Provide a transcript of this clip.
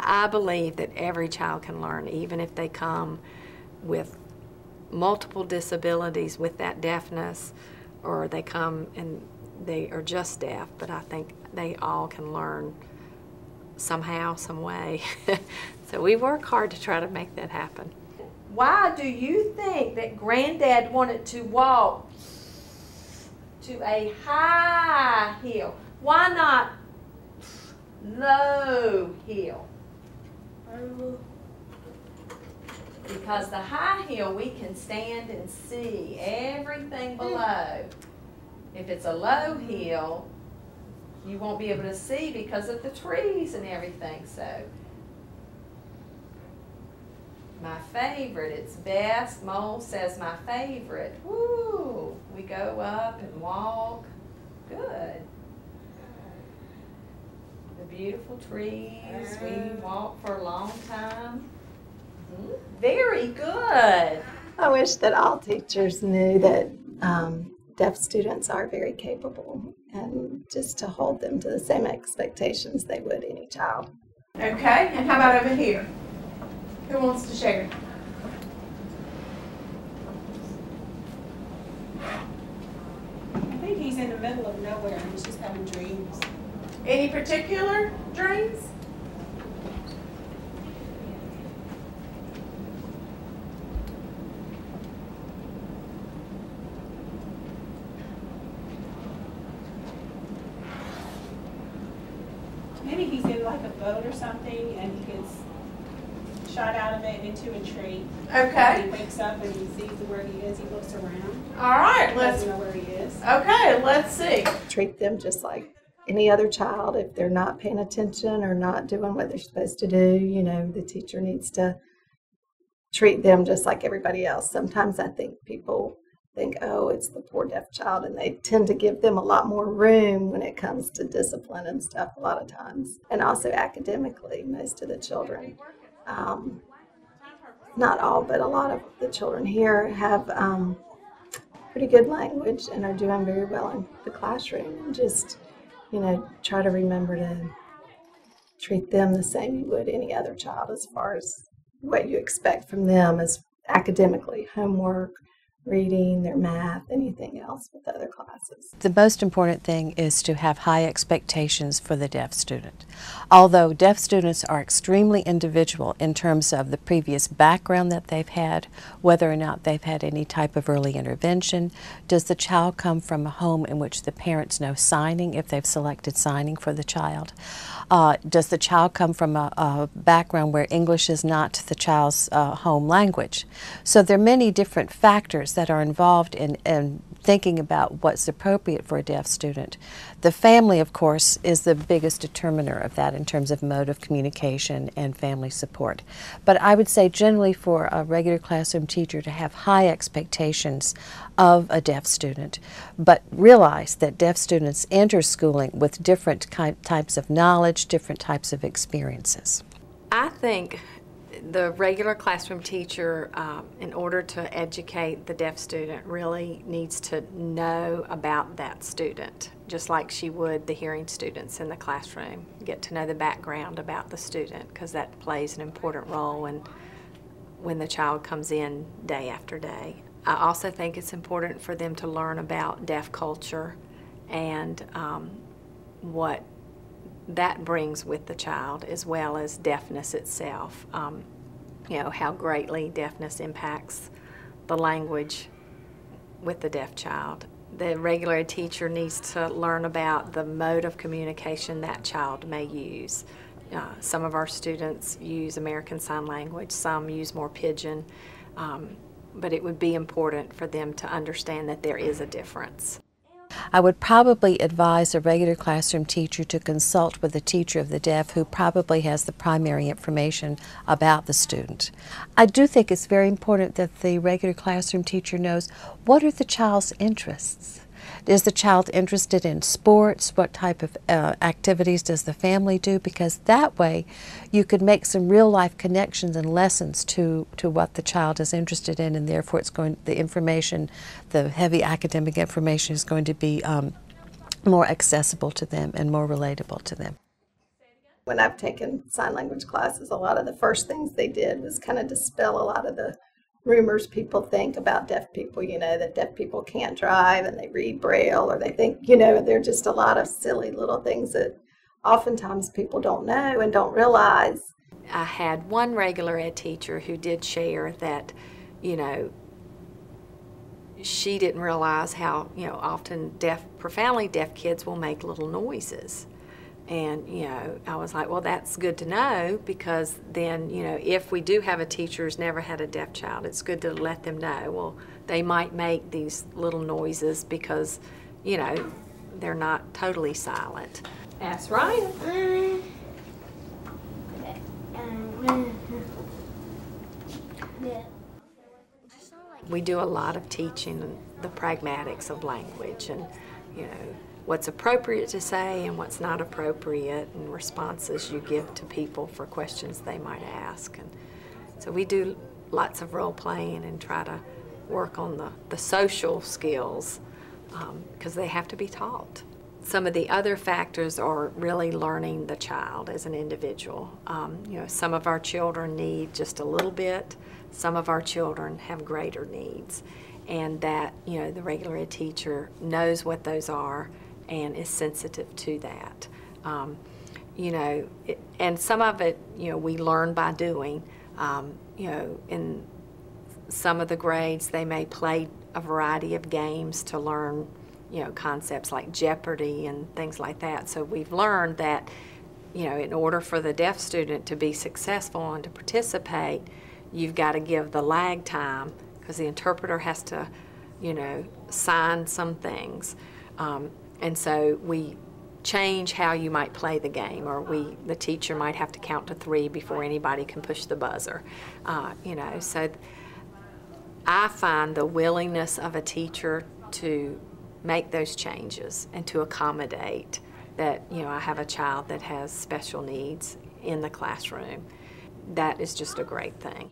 I believe that every child can learn, even if they come with multiple disabilities with that deafness, or they come and they are just deaf, but I think they all can learn somehow, some way. So we work hard to try to make that happen. Why do you think that Granddad wanted to walk to a high hill? Why not low hill? Because the high hill, we can stand and see everything below. If it's a low hill, you won't be able to see because of the trees and everything. So, my favorite, it's best. Mole says my favorite. Woo! We go up and walk. Good. The beautiful trees. We walk for a long time. Very good. I wish that all teachers knew that deaf students are very capable, and just to hold them to the same expectations they would any child. Okay, and how about over here? Who wants to share? I think he's in the middle of nowhere and he's just having dreams. Any particular dreams? Maybe he's in like a boat or something and he gets shot out of it into a tree. Okay. He wakes up and he sees where he is. He looks around. All right, He let's. doesn't know where he is. Okay, let's see. Treat them just like any other child. If they're not paying attention or not doing what they're supposed to do, you know, the teacher needs to treat them just like everybody else. Sometimes I think people think, oh, it's the poor deaf child, and they tend to give them a lot more room when it comes to discipline and stuff a lot of times. And also academically, most of the children, not all, but a lot of the children here have pretty good language and are doing very well in the classroom. And just, you know, try to remember to treat them the same you would any other child as far as what you expect from them as academically, homework, reading, their math, anything else with other classes. The most important thing is to have high expectations for the deaf student. Although deaf students are extremely individual in terms of the previous background that they've had, whether or not they've had any type of early intervention, does the child come from a home in which the parents know signing if they've selected signing for the child? Does the child come from a background where English is not the child's home language? So there are many different factors that are involved in thinking about what's appropriate for a deaf student. The family, of course, is the biggest determiner of that in terms of mode of communication and family support. But I would say generally for a regular classroom teacher to have high expectations of a deaf student, but realize that deaf students enter schooling with different types of knowledge, different types of experiences. I think the regular classroom teacher, in order to educate the deaf student, really needs to know about that student, just like she would the hearing students in the classroom. Get to know the background about the student, because that plays an important role when the child comes in day after day. I also think it's important for them to learn about deaf culture and what that brings with the child, as well as deafness itself. You know, how greatly deafness impacts the language with the deaf child. The regular teacher needs to learn about the mode of communication that child may use. Some of our students use American Sign Language, some use more Pidgin, but it would be important for them to understand that there is a difference. I would probably advise a regular classroom teacher to consult with the teacher of the deaf, who probably has the primary information about the student. I do think it's very important that the regular classroom teacher knows what are the child's interests. Is the child interested in sports? What type of activities does the family do? Because that way you could make some real life connections and lessons to what the child is interested in, and therefore the information, the heavy academic information, is going to be more accessible to them and more relatable to them. When I've taken sign language classes, a lot of the first things they did was kind of dispel a lot of the rumors people think about deaf people, that deaf people can't drive and they read Braille, or they think, they're just a lot of silly little things that oftentimes people don't know and don't realize. I had one regular ed teacher who did share that, she didn't realize how, often profoundly deaf kids will make little noises. And, I was like, well, that's good to know, because then, if we do have a teacher who's never had a deaf child, it's good to let them know, well, they might make these little noises because, they're not totally silent. Ask Ryan. We do a lot of teaching the pragmatics of language, and, what's appropriate to say and what's not appropriate, and responses you give to people for questions they might ask. And so we do lots of role playing and try to work on the social skills, because they have to be taught. Some of the other factors are really learning the child as an individual. Some of our children need just a little bit, some of our children have greater needs, and that, the regular ed teacher knows what those are and is sensitive to that. And some of it, we learn by doing. In some of the grades, they may play a variety of games to learn, concepts like Jeopardy and things like that. So we've learned that, in order for the deaf student to be successful and to participate, you've got to give the lag time, because the interpreter has to, sign some things. And so we change how you might play the game, or the teacher might have to count to 3 before anybody can push the buzzer. So I find the willingness of a teacher to make those changes and to accommodate that, I have a child that has special needs in the classroom. That is just a great thing.